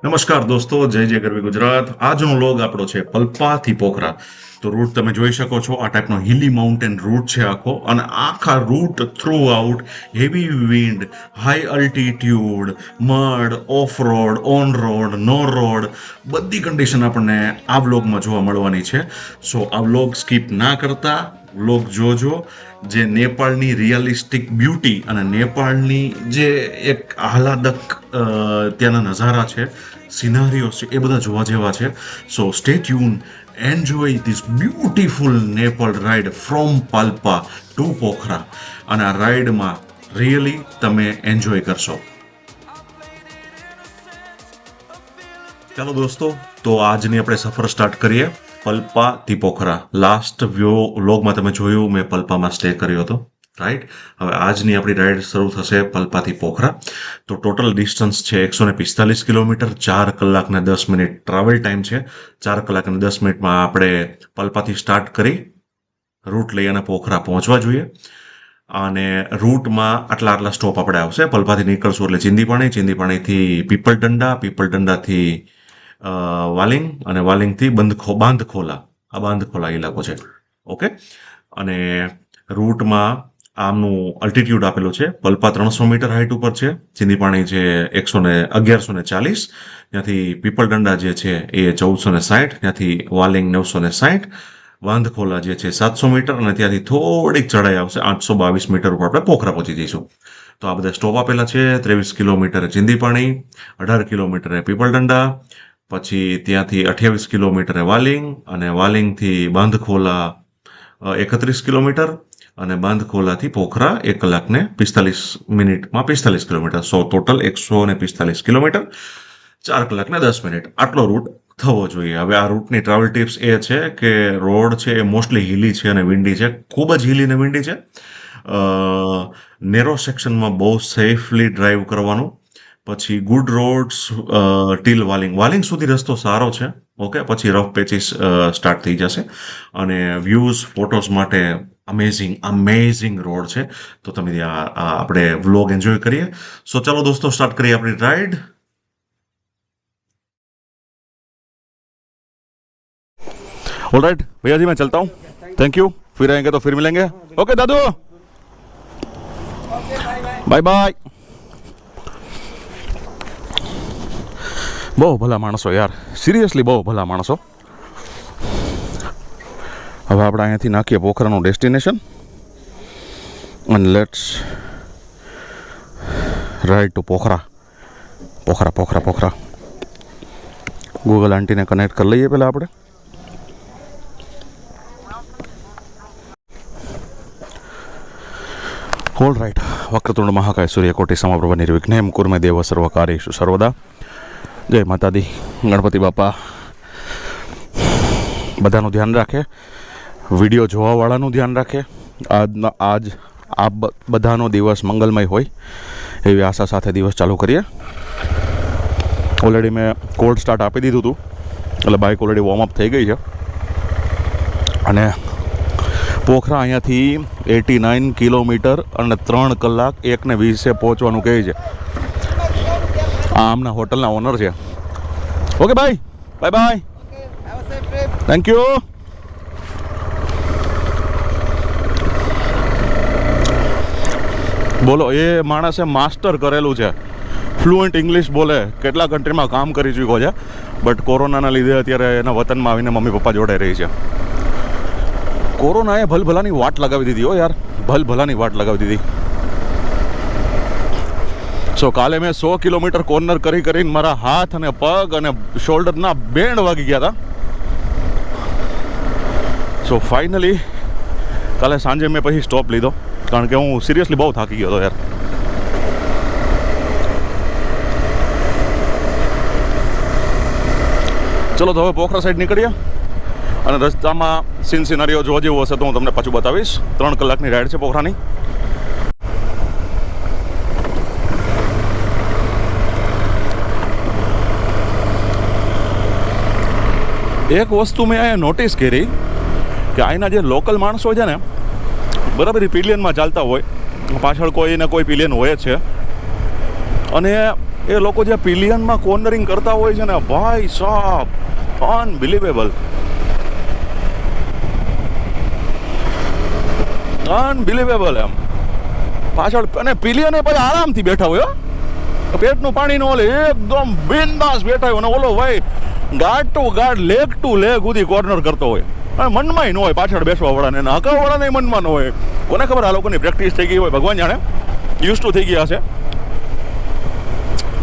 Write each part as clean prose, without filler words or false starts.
નમસ્કાર દોસ્તો, જય જય ગરવી ગુજરાત. આજનો લોગ આપણો છે પલ્પાથી પોખરા. તો રૂટ તમે જોઈ શકો છો, આ ટાઈપનો હિલી માઉન્ટેન રૂટ છે આખો, અને આખા route throughout heavy wind, high altitude, mud, off road, on road, no road, બધી કન્ડિશન આપણને આ વ્લોગમાં જોવા મળવાની છે. સો આ વ્લોગ સ્કીપ ના કરતા વ્લોગ જોજો. જે નેપાળની રિયલિસ્ટિક બ્યુટી અને નેપાળની જે એક આહલાદક ત્યાંના નજારા છે, સિનારીઓ છે, એ બધા જોવા જેવા છે. So stay tune, enjoy this beautiful Nepal ride from Palpa to Pokhara. અને આ રાઇડમાં રિયલી તમે એન્જોય કરશો. ચાલો દોસ્તો, તો આજની આપણે સફર સ્ટાર્ટ કરીએ પલ્પાથી પોખરા. લાસ્ટ વ્લોગમાં તમે જોયું, મેં પલ્પામાં સ્ટે કર્યો હતો, રાઈટ. હવે આજની આપણી રાઇડ શરૂ થશે પલ્પાથી પોખરા. તો ટોટલ ડિસ્ટન્સ છે 145 કિલોમીટર. 4 કલાક ને 10 મિનિટ ટ્રાવેલ ટાઈમ છે. 4 કલાક અને 10 મિનિટમાં આપણે પલ્પાથી સ્ટાર્ટ કરી રૂટ લઈ અને પોખરા પહોંચવા જોઈએ. અને રૂટમાં આટલા સ્ટોપ આપણે આવશે. પલ્પાથી નીકળશું એટલે ચિંદીપાણીથી પીપલદંડા, પીપલદંડાથી વાલિંગ, અને વાલિંગથી બાંધખોલા. આ બાંધખોલા ઇલાકો છે. ઓકે. અને રૂટમાં આમનું અલ્ટિટ્યુડ આપેલું છે. પલ્પા 300 મીટર હાઇટ ઉપર છે, ચિંદીપાણી છે 1140, ત્યાંથી પીપલદંડા જે છે એ 1460, ત્યાંથી વાલિંગ 960, વાંધખોલા જે છે 700 મીટર, અને ત્યાંથી થોડીક ચઢાઈ આવશે 822 મીટર ઉપર આપણે પોખરા પહોંચી જઈશું. તો આ બધા સ્ટોપ આપેલા છે. 23 કિલોમીટર ચિંદીપાણી, 18 કિલોમીટર પીપલદંડા, પછી ત્યાંથી 28 કિલોમીટર વાલિંગ, અને વાલિંગથી બાંધખોલા 31 કિલોમીટર, અને બાંધખોલાથી પોખરા 1 કલાક ને 45 મિનિટમાં 45 કિલોમીટર. સો ટોટલ 145 કિલોમીટર, 4 કલાક ને 10 મિનિટ આટલો રૂટ થવો જોઈએ. હવે આ રૂટની ટ્રાવેલ ટિપ્સ એ છે કે રોડ છે એ મોસ્ટલી હિલી છે અને વિન્ડી છે, ખૂબ જ હિલી અને વિન્ડી છે. નેરો સેક્શનમાં બહુ સેફલી ડ્રાઈવ કરવાનું. પછી ગુડ રોડ્સ ટીલ વાલિંગ સુધી રસ્તો સારો છે. ઓકે. પછી રફ પેચીસ સ્ટાર્ટ થઈ જશે, અને વ્યૂઝ ફોટોસ માટે અમેઝિંગ રોડ છે. તો તમે આપણે વ્લોગ એન્જોય કરીએ. સો ચાલો દોસ્તો, સ્ટાર્ટ કરીએ આપણી રાઈડ. ऑलराइट भैया जी, मैं चलता हूँ. Thank you. फिर आएंगे तो फिर मिलेंगे. ओके दादू, बाय बाय. બહુ ભલા માણસો યાર, સિરિયસલી બહુ ભલા માણસો. હવે આપણે અહીંયાથી નાખીએ પોખરાનું ડેસ્ટિનેશન, અને let's ride to Pokhara. Google આંટીને કનેક્ટ કરી લઈએ પહેલાં આપણે. All right. વક્રતુંડ મહાકાય સૂર્યકોટી સમપ્રભ નિર્વિઘ્નેમ કુર્મે દેવ સર્વ કાર્યેષુ સર્વદા. જય માતાદી. ગણપતિ બાપા બધાનું ધ્યાન રાખે, વિડીયો જોવાવાળાનું ધ્યાન રાખે. આજ આ બધાનો દિવસ મંગલમય હોય એવી આશા સાથે દિવસ ચાલુ કરીએ. ઓલરેડી મેં કોલ્ડ સ્ટાર્ટ આપી દીધું હતું, એટલે બાઇક ઓલરેડી વોર્મઅપ થઈ ગઈ છે. અને પોખરા અહીંયાથી 89 કિલોમીટર અને 3 કલાક 1:20 પહોંચવાનું કહે છે. આ આમના હોટલના ઓનર છે. Okay bye bye. Thank you. બોલો, એ માણસે માસ્ટર કરેલું છે, ફ્લુઅન્ટ ઇંગ્લિશ બોલે, કેટલા કન્ટ્રીમાં કામ કરી ચૂક્યો છે. બટ કોરોનાના લીધે અત્યારે એના વતનમાં આવીને મમ્મી પપ્પા જોડે રહી છે. કોરોનાએ ભલભલાની વાટ લગાવી દીધી હો યાર, ભલભલાની વાટ લગાવી દીધી. સો કાલે મેં 100 કિલોમીટર કોર્નર કરીને મારા હાથ અને પગ અને શોલ્ડરના બેન્ડ વાગી ગયા હતા. સો ફાઇનલી કાલે સાંજે મેં પછી સ્ટોપ લીધો, કારણ કે હું સિરિયસલી બહુ થાકી ગયો હતો યાર. ચલો તો હવે પોખરા સાઈડ નીકળીએ, અને રસ્તામાં સિનરીઓ જોવા જેવું હશે તો હું તમને પાછું બતાવીશ. 3 કલાકની રાઈડ છે પોખરાની. એક વસ્તુ મેં અહીંયા નોટિસ કરી કે અહીંના જે લોકલ માણસો છે ને, બરાબર પિલિયનમાં ચાલતા હોય, પાછળ કોઈ ને કોઈ પિલિયન હોય જ છે. અને એ લોકો જે પિલિયનમાં કોર્નરિંગ કરતા હોય છે ને ભાઈ સાહેબ, અનબિલીવેબલ, અનબિલીવેબલ એમ. પાછળ અને પિલિયન એ પછી આરામથી બેઠા હોય, પેટનું પાણી નો ઓલે એકદમ બિંદાસ બેઠા હોય, અને ઓલો ભાઈ guard to guard, leg to leg સુધી કોર્નર કરતો હોય. અને મનમાં ન હોય પાછળ બેસવા વાળાને, હકાવ વાળાને મનમાં ન હોય. કોને ખબર આ લોકોની પ્રેક્ટિસ થઈ ગઈ હોય, ભગવાન જાણે, યુઝ ટુ થઈ ગયા હશે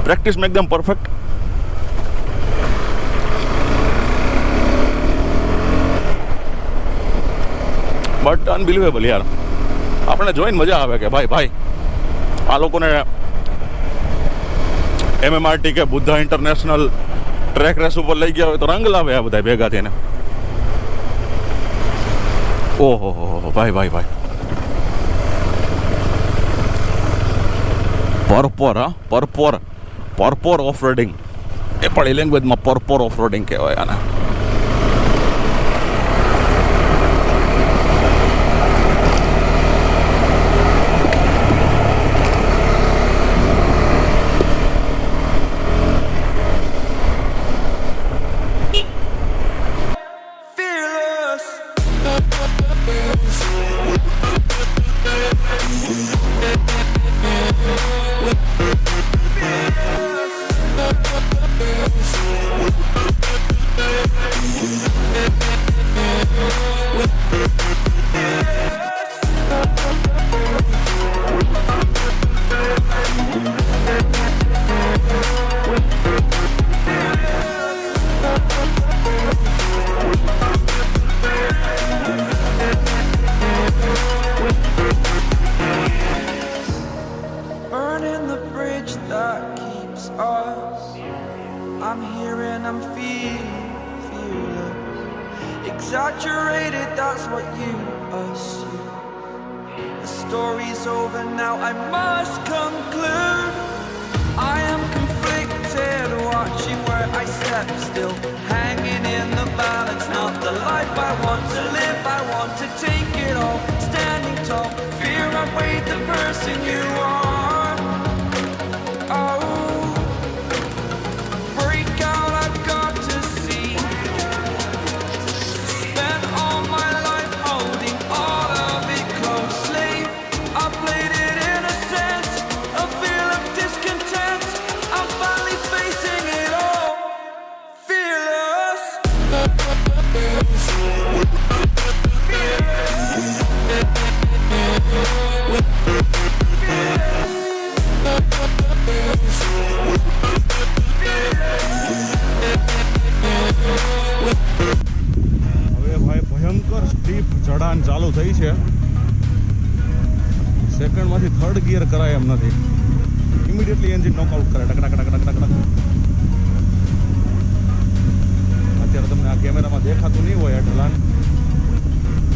પ્રેક્ટિસમાં એકદમ પરફેક્ટ. બટ અનબિલિવેબલ યાર, આપણે જોઈને મજા આવે કે ભાઈ આ લોકોને MMRT કે બુદ્ધા ઇન્ટરનેશનલ ટ્રેક રેસ ઉપર લઈ ગયા હોય તો રંગ લાવે આ બધા ભેગા થઈને. ઓહો ભાઈ પરપોર ઓફ રોડિંગ, એ પણ એ લેંગ્વેજમાં પરપોર ઓફ રોડિંગ કહેવાય આને. Burning the bridge that keeps us. I'm here and I'm feeling fearless. Exaggerated, that's what you assume. The story's over now, I must conclude. I am conflicted, watching where I step still, hanging in the balance. Not the life I want to live, I want to take it all. Standing tall, fear I weighed the person you are. Oh, break out, I've got to see. Spent all my life holding all of it closely. I played it innocent, a feel of discontent. I'm finally facing it all, fearless. હવે ભાઈ ભયંકર steep ચઢાણ ચાલુ થઈ છે. સેકન્ડમાંથી third gear કરાય એમ નથી, immediately engine knockout કરે ટક. અત્યારે તમને આ કેમેરામાં દેખાતું નહીં હોય આ ઢલાન,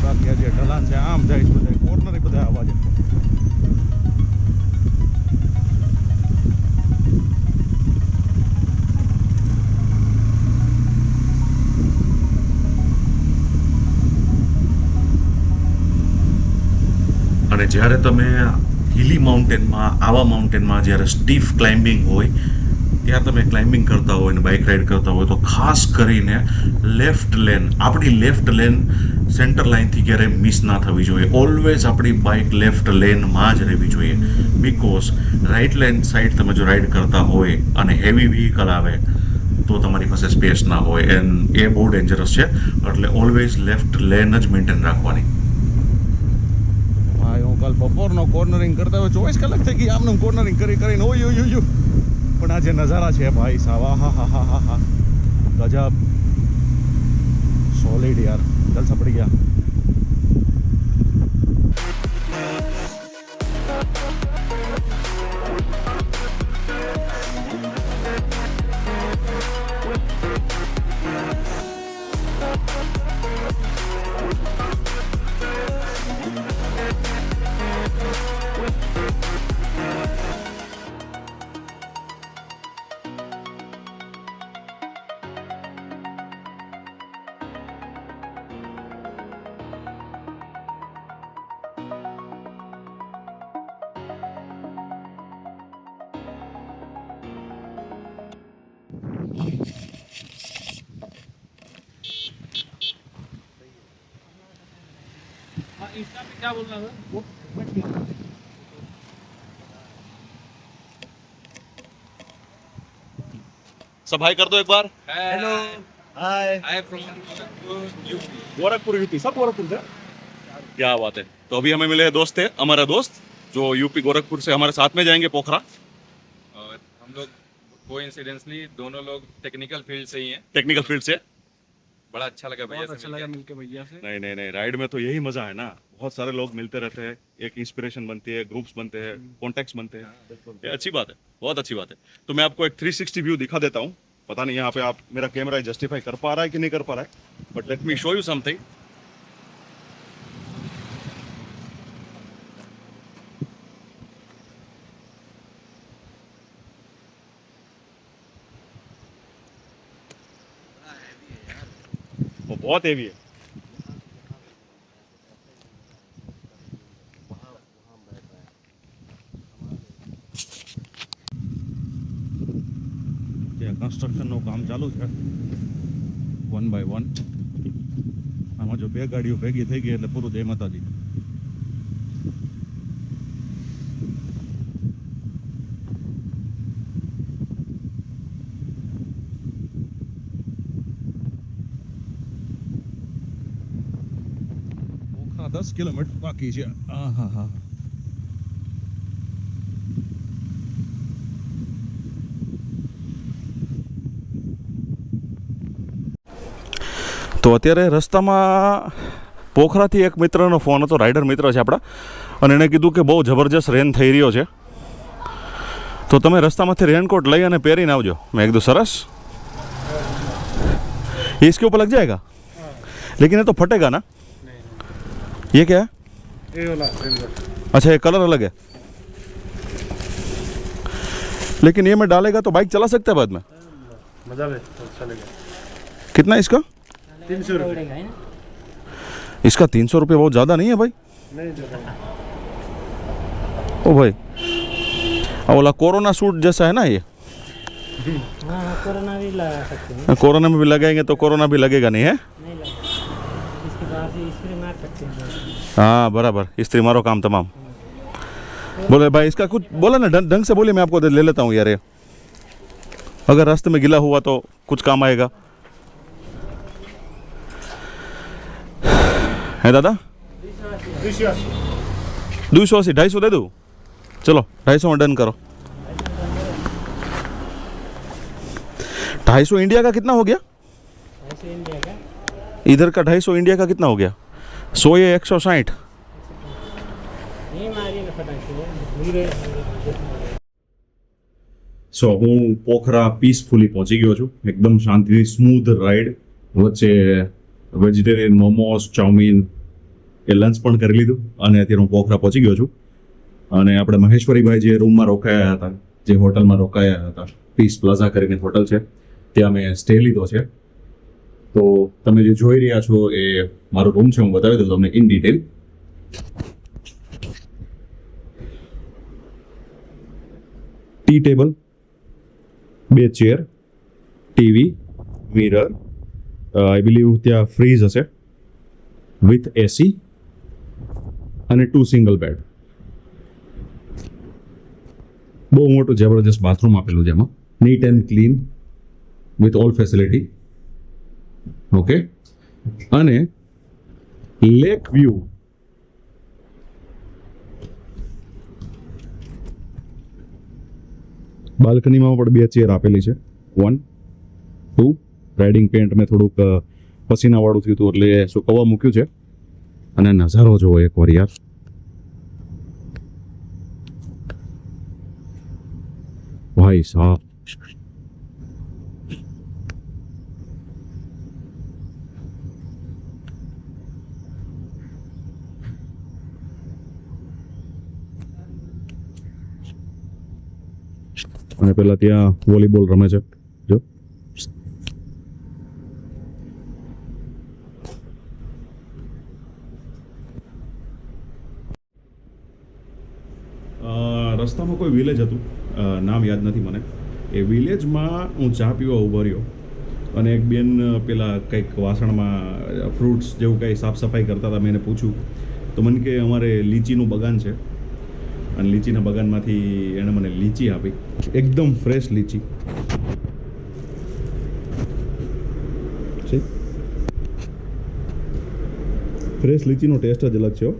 બાકી આ જે ઢલાન છે આમ જાય છે, બધા કોર્નર બધા આવા છે. અને જ્યારે તમે હિલી માઉન્ટેનમાં, આવા માઉન્ટેનમાં જ્યારે સ્ટીફ ક્લાઇમ્બિંગ હોય, ત્યાં તમે ક્લાઇમ્બિંગ કરતા હોય ને બાઇક રાઇડ કરતા હોય તો ખાસ કરીને લેફ્ટ લેન, આપણી લેફ્ટ લેન સેન્ટર લાઇનથી ક્યારેય મિસ ના થવી જોઈએ. ઓલવેઝ આપણી બાઇક લેફ્ટ લેનમાં જ રહેવી જોઈએ. બિકોઝ રાઇટ લેન સાઈડ તમે જો રાઇડ કરતા હોય અને હેવી વ્હીકલ આવે તો તમારી પાસે સ્પેસ ના હોય, એન્ડ એ બહુ ડેન્જરસ છે. એટલે ઓલવેઝ લેફ્ટ લેન જ મેન્ટેન રાખવાની. ભાઈ હું કાલ બપોરનો કોર્નરિંગ કરતા હોય 24 કલાક થઈ ગઈ આમનું કોર્નરિંગ કરીને ઓય. પણ આ જે નજારા છે ભાઈ સાવા, હા ગજબ, સોલિડ યાર, જલસા પડી ગયા. सब हाई कर दो एक बार. हेलो हाय आई गोरखपुर यूपी सब गोरखपुर से. क्या बात है. तो अभी हमें मिले दोस्त थे, हमारा दोस्त जो यूपी गोरखपुर से हमारे साथ में जाएंगे पोखरा. और हम लोग कोइंसिडेंटली दोनों लोग टेक्निकल फील्ड से ही हैं. टेक्निकल फील्ड से. बड़ा अच्छा लगा भैया से मिलके. मिलके भैया से नहीं नहीं नहीं, राइड में तो यही मजा है ना. बहुत सारे लोग मिलते रहते हैं, एक इंस्पिरेशन बनती है, ग्रुप्स बनते हैं, कॉन्टेक्ट्स बनते हैं. ये अच्छी बात है, बहुत अच्छी बात है. तो मैं आपको एक 360 व्यू दिखा देता हूँ. पता नहीं यहाँ पे आप मेरा कैमरा जस्टिफाई कर पा रहा है कि नहीं कर पा रहा है, but let me show you something. वो बहुत हेवी है. કન્સ્ટ્રક્શનનું કામ ચાલુ છે 1 by 1. આમાં જો બે ગાડીઓ ભેગી થઈ ગઈ એટલે પૂરું જય માતાજી. પોખરા 10 કિલોમીટર બાકી છે. હા હા. તો અત્યારે રસ્તામાં પોખરાથી એક મિત્રનો ફોન હતો, રાઇડર મિત્ર છે આપણા, અને એણે કીધું કે બહુ જબરજસ્ત રેન થઈ રહ્યો છે, તો તમે રસ્તામાંથી રેનકોટ લઈ અને પહેરીને આવજો. મેં કીધું સરસ. ये इसके ऊपर लग जाएगा, लेकिन ये तो फटेगा ना. ये क्या है? ये वाला अच्छा ये कलर अलग है, लेकिन ये में डालेगा तो बाइक चला सकता है बाद में. मजा ले चलेगा. कितना इसका? 300 रुपये. इसका 300 रुपये बहुत ज़्यादा नहीं है भाई. नहीं ज्यादा. ओ भाई, अब वाला कोरोना सूट जैसा है ना ये. हाँ कोरोना भी लगा सकते हैं. कोरोना में भी लगाएंगे तो कोरोना भी लगेगा नहीं है. नहीं लगा, इसके बाद से स्प्रे मार सकते हैं. हाँ बराबर, इस्त्री मारो काम तमाम. बोले भाई इसका कुछ बोला ना, ढंग से बोले, मैं आपको ले लेता हूँ यार. ये अगर रास्ते में गिला हुआ तो कुछ काम आएगा. है दादा 280 250 दे दूँ. चलो 250 में डन करो. 250 इंडिया का कितना हो गया? ऐसे इंडिया का इधर का 250 इंडिया का कितना हो गया? 100 ये 160. ये मारिए ना फटाक से धीरे. સો હું પોખરા પીસફુલી પહોંચી ગયો છું. એકદમ શાંતિથી સ્મૂધ રાઈડ વચ્ચે વેજીટેરિયન મોમોસ, ચાઉમીન એ લંચ પણ કરી લીધું અને અત્યારે હું પોખરા પહોંચી ગયો છું. અને આપણે મહેશ્વરીભાઈ જે રૂમમાં રોકાયા હતા, જે હોટલમાં રોકાયા હતા, પીસ પ્લાઝા કરીને હોટલ છે, ત્યાં મેં સ્ટે લીધો છે. તો તમે જે જોઈ રહ્યા છો એ મારો રૂમ છે, હું બતાવી દઉં તમને in detail. T table, 2 chair, TV, mirror, I believe ત્યાં ફ્રીજ હશે વિથ એસી અને 2 સિંગલ બેડ. બહુ મોટું જબરજસ્ત બાથરૂમ આપેલું છે એમાં, neat and clean with all facility. Okay, અને લેક વ્યૂ. બાલ્કનીમાં પણ 2 ચેર આપેલી છે, 1 2. રાઇડિંગ પેન્ટ મેં થોડુંક પસીનાવાળું થયું હતું એટલે સુકવવા મૂક્યું છે. અને નજારો જોવો એકવાર યાર. ભાઈ સાહેબ, અને પેલા ત્યાં વોલીબોલ રમે છે જો. રસ્તામાં કોઈ વિલેજ હતું, નામ યાદ નથી મને. એ વિલેજમાં હું ચા પીવા ઊભો રહ્યો અને એક બેન પેલા કંઈક વાસણમાં ફ્રૂટ્સ જેવું કંઈ સાફ સફાઈ કરતા હતા. મેં એને પૂછ્યું તો મને કે અમારે લીચીનું બગાન છે અને લીચીના બગાનમાંથી એણે મને લીચી આપી, એકદમ ફ્રેશ લીચી છે. ફ્રેશ લીચીનો ટેસ્ટ જ અલગ છે હો.